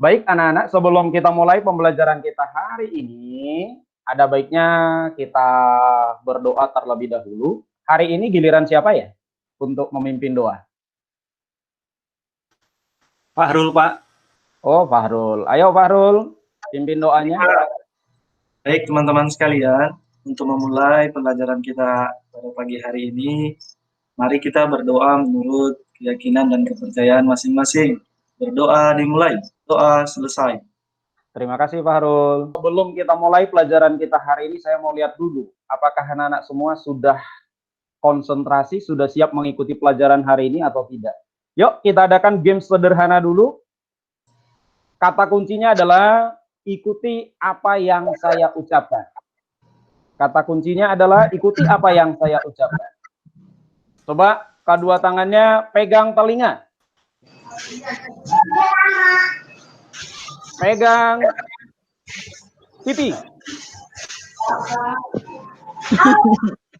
Baik anak-anak, sebelum kita mulai pembelajaran kita hari ini, ada baiknya kita berdoa terlebih dahulu. Hari ini giliran siapa ya untuk memimpin doa? Fahrul, Pak. Oh, Fahrul. Ayo Fahrul, pimpin doanya. Baik teman-teman sekalian, untuk memulai pembelajaran kita pada pagi hari ini, mari kita berdoa menurut keyakinan dan kepercayaan masing-masing. Berdoa dimulai, doa selesai. Terima kasih Fahrul. Sebelum kita mulai pelajaran kita hari ini, saya mau lihat dulu, apakah anak-anak semua sudah konsentrasi, sudah siap mengikuti pelajaran hari ini atau tidak. Yuk, kita adakan game sederhana dulu. Kata kuncinya adalah ikuti apa yang saya ucapkan. Kata kuncinya adalah ikuti apa yang saya ucapkan. Coba kedua tangannya pegang telinga. Pegang pipi.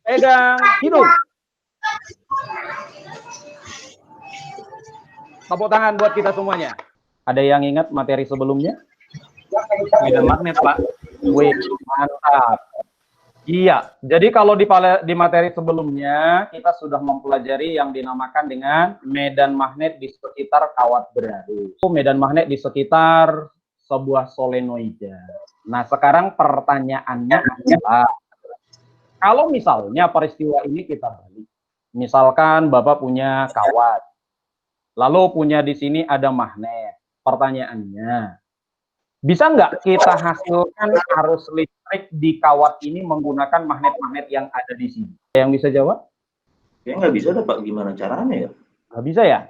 Pegang hidung. Tepuk tangan buat kita semuanya. Ada yang ingat materi sebelumnya? Medan magnet, Pak. Wih, mantap. Iya, jadi kalau di materi sebelumnya, kita sudah mempelajari yang dinamakan dengan medan magnet di sekitar kawat berarus. Medan magnet di sekitar sebuah solenoida. Nah, sekarang pertanyaannya adalah, kalau misalnya peristiwa ini kita balik, misalkan Bapak punya kawat, lalu punya di sini ada magnet. Pertanyaannya, bisa nggak kita hasilkan arus listrik di kawat ini menggunakan magnet-magnet yang ada di sini? Yang bisa jawab? Ya nggak bisa, Pak. Gimana caranya ya? Nggak bisa ya?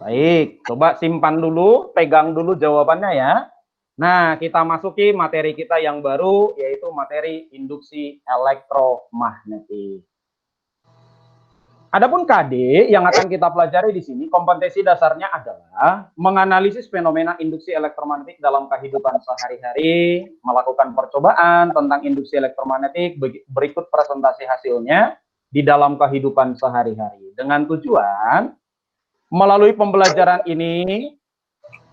Baik, coba simpan dulu, pegang dulu jawabannya ya. Nah, kita masuki materi kita yang baru, yaitu materi induksi elektromagnetik. Adapun KD yang akan kita pelajari di sini, kompetensi dasarnya adalah menganalisis fenomena induksi elektromagnetik dalam kehidupan sehari-hari, melakukan percobaan tentang induksi elektromagnetik, berikut presentasi hasilnya di dalam kehidupan sehari-hari. Dengan tujuan, melalui pembelajaran ini,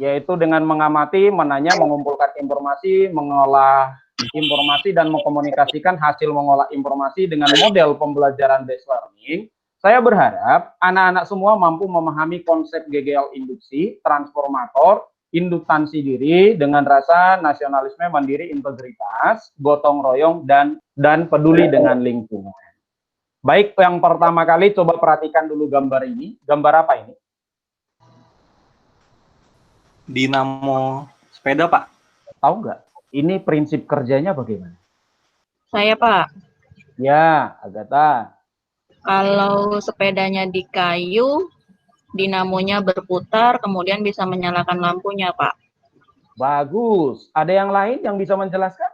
yaitu dengan mengamati, menanya, mengumpulkan informasi, mengolah informasi, dan mengkomunikasikan hasil mengolah informasi dengan model pembelajaran based learning. Saya berharap anak-anak semua mampu memahami konsep GGL induksi, transformator, induktansi diri dengan rasa nasionalisme, mandiri, integritas, gotong royong, dan peduli dengan lingkungan. Baik, yang pertama kali coba perhatikan dulu gambar ini. Gambar apa ini? Dinamo sepeda, Pak. Tahu nggak? Ini prinsip kerjanya bagaimana? Saya, Pak. Ya, Agatha. Kalau sepedanya di kayu, dinamonya berputar, kemudian bisa menyalakan lampunya, Pak. Bagus. Ada yang lain yang bisa menjelaskan?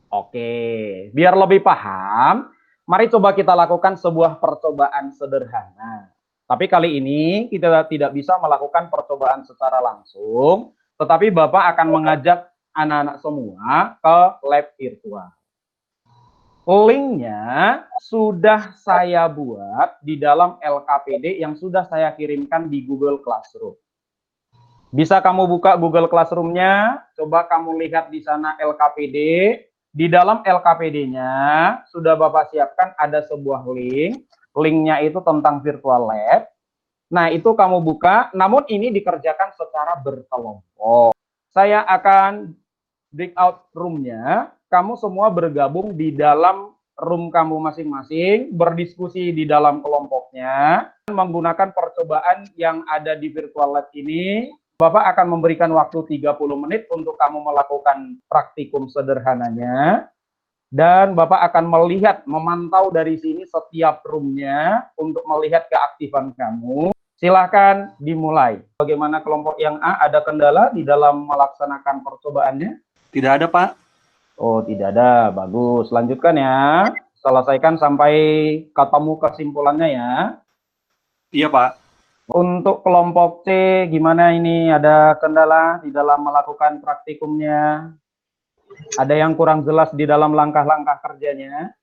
Oke, biar lebih paham, mari coba kita lakukan sebuah percobaan sederhana. Tapi kali ini kita tidak bisa melakukan percobaan secara langsung, tetapi Bapak akan mengajak anak-anak semua ke lab virtual. Linknya sudah saya buat di dalam LKPD yang sudah saya kirimkan di Google Classroom. Bisa kamu buka Google Classroom-nya, coba kamu lihat di sana LKPD. Di dalam LKPD-nya sudah Bapak siapkan ada sebuah link. Linknya itu tentang virtual lab. Nah, itu kamu buka, namun ini dikerjakan secara berkelompok. Saya akan breakout room-nya, kamu semua bergabung di dalam room kamu masing-masing, berdiskusi di dalam kelompoknya, menggunakan percobaan yang ada di virtual lab ini. Bapak akan memberikan waktu 30 menit untuk kamu melakukan praktikum sederhananya, dan Bapak akan melihat, memantau dari sini setiap roomnya untuk melihat keaktifan kamu. Silahkan dimulai. Bagaimana kelompok yang A, ada kendala di dalam melaksanakan percobaannya? Tidak ada, Pak. Oh, tidak ada. Bagus. Lanjutkan ya. Selesaikan sampai ketemu kesimpulannya ya. Iya, Pak. Untuk kelompok C, gimana ini? Ada kendala di dalam melakukan praktikumnya? Ada yang kurang jelas di dalam langkah-langkah kerjanya?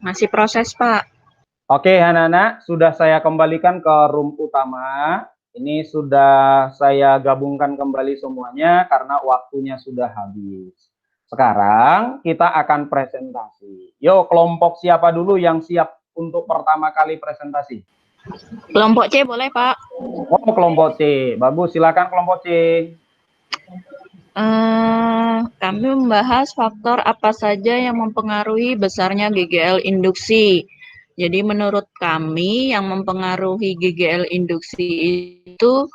Masih proses, Pak. Oke, anak-anak, sudah saya kembalikan ke room utama. Ini sudah saya gabungkan kembali semuanya karena waktunya sudah habis. Sekarang kita akan presentasi. Yo, kelompok siapa dulu yang siap untuk pertama kali presentasi? Kelompok C boleh, Pak? Oh, kelompok C. Bagus, silakan kelompok C. Kami membahas faktor apa saja yang mempengaruhi besarnya GGL induksi. Jadi menurut kami yang mempengaruhi GGL induksi itu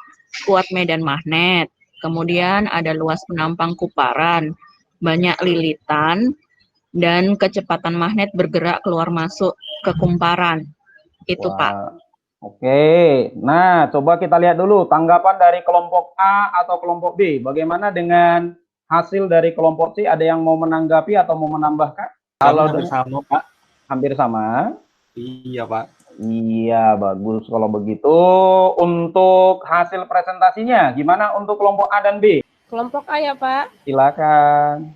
kuat medan magnet, kemudian ada luas penampang kuparan, banyak lilitan, dan kecepatan magnet bergerak keluar masuk ke kumparan. Itu, Pak. Wah, oke. Nah, coba kita lihat dulu tanggapan dari kelompok A atau kelompok B. Bagaimana dengan hasil dari kelompok C? Ada yang mau menanggapi atau mau menambahkan? Kalau hampir sama, Pak. hampir sama. Iya, Pak. Iya, bagus kalau begitu. Untuk hasil presentasinya, gimana untuk kelompok A dan B? Kelompok A ya, Pak. Silakan.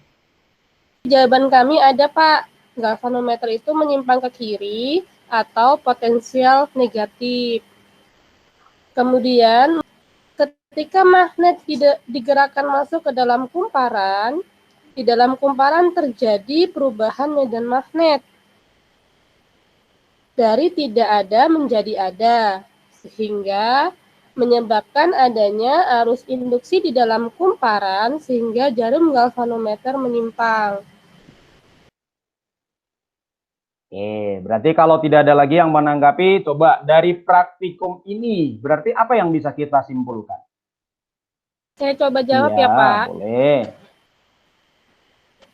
Jawaban kami ada, Pak. Galvanometer itu menyimpang ke kiri atau potensial negatif. Kemudian, ketika magnet digerakkan masuk ke dalam kumparan, di dalam kumparan terjadi perubahan medan magnet. Dari tidak ada menjadi ada, sehingga menyebabkan adanya arus induksi di dalam kumparan sehingga jarum galvanometer menyimpang. Oke, berarti kalau tidak ada lagi yang menanggapi, coba dari praktikum ini, berarti apa yang bisa kita simpulkan? Saya coba jawab Iya, ya, Pak. boleh.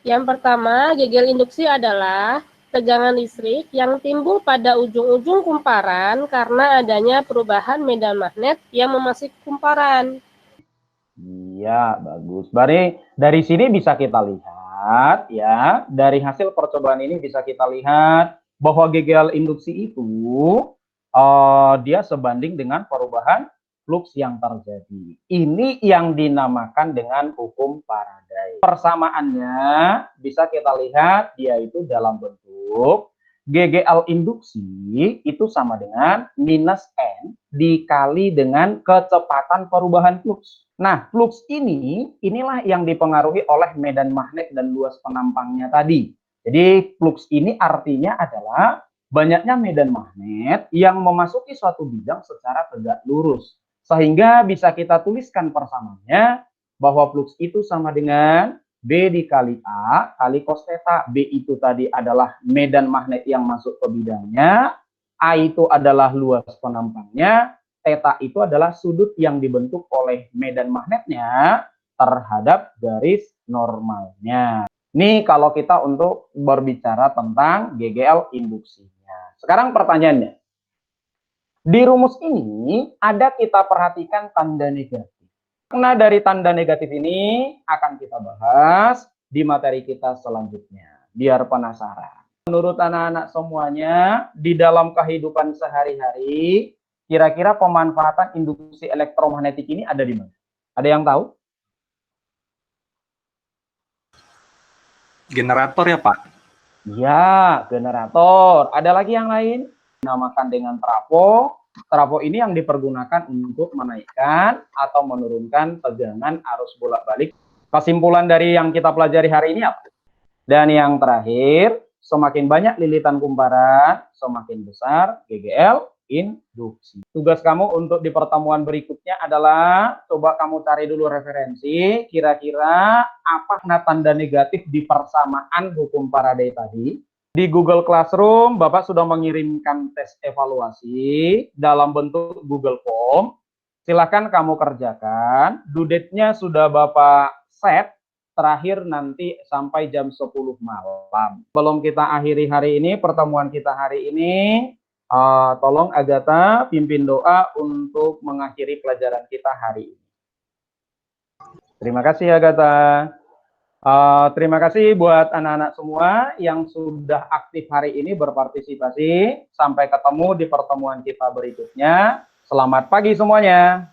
Yang pertama, GGL induksi adalah tegangan listrik yang timbul pada ujung-ujung kumparan karena adanya perubahan medan magnet yang memasuki kumparan. Iya, bagus. Berarti dari sini bisa kita lihat, ya, dari hasil percobaan ini bisa kita lihat bahwa GGL induksi itu dia sebanding dengan perubahan flux yang terjadi. Ini yang dinamakan dengan hukum Faraday. Persamaannya bisa kita lihat dia itu dalam bentuk GGL induksi itu sama dengan minus N dikali dengan kecepatan perubahan flux. Nah, flux inilah yang dipengaruhi oleh medan magnet dan luas penampangnya tadi. Jadi, flux ini artinya adalah banyaknya medan magnet yang memasuki suatu bidang secara tegak lurus. Sehingga bisa kita tuliskan persamaannya bahwa flux itu sama dengan B dikali A kali cos theta. B itu tadi adalah medan magnet yang masuk ke bidangnya, A itu adalah luas penampangnya, theta itu adalah sudut yang dibentuk oleh medan magnetnya terhadap garis normalnya. Ini kalau kita untuk berbicara tentang GGL induksinya. Sekarang pertanyaannya, di rumus ini ada kita perhatikan tanda negatif. Makna dari tanda negatif ini akan kita bahas di materi kita selanjutnya. Biar penasaran. Menurut anak-anak semuanya, di dalam kehidupan sehari-hari, kira-kira pemanfaatan induksi elektromagnetik ini ada di mana? Ada yang tahu? Generator ya, Pak? Ya, generator. Ada lagi yang lain? Dinamakan dengan trafo. Trafo ini yang dipergunakan untuk menaikkan atau menurunkan tegangan arus bolak-balik. Kesimpulan dari yang kita pelajari hari ini apa? Dan yang terakhir, semakin banyak lilitan kumparan, semakin besar GGL induksi. Tugas kamu untuk di pertemuan berikutnya adalah coba kamu cari dulu referensi, kira-kira apa tanda negatif di persamaan hukum Faraday tadi. Di Google Classroom, Bapak sudah mengirimkan tes evaluasi dalam bentuk Google Form. Silakan kamu kerjakan. Due date-nya sudah Bapak set, terakhir nanti sampai jam 10 malam. Belum kita akhiri hari ini, pertemuan kita hari ini, tolong Agatha pimpin doa untuk mengakhiri pelajaran kita hari ini. Terima kasih Agatha. Terima kasih buat anak-anak semua yang sudah aktif hari ini berpartisipasi. Sampai ketemu di pertemuan kita berikutnya. Selamat pagi semuanya.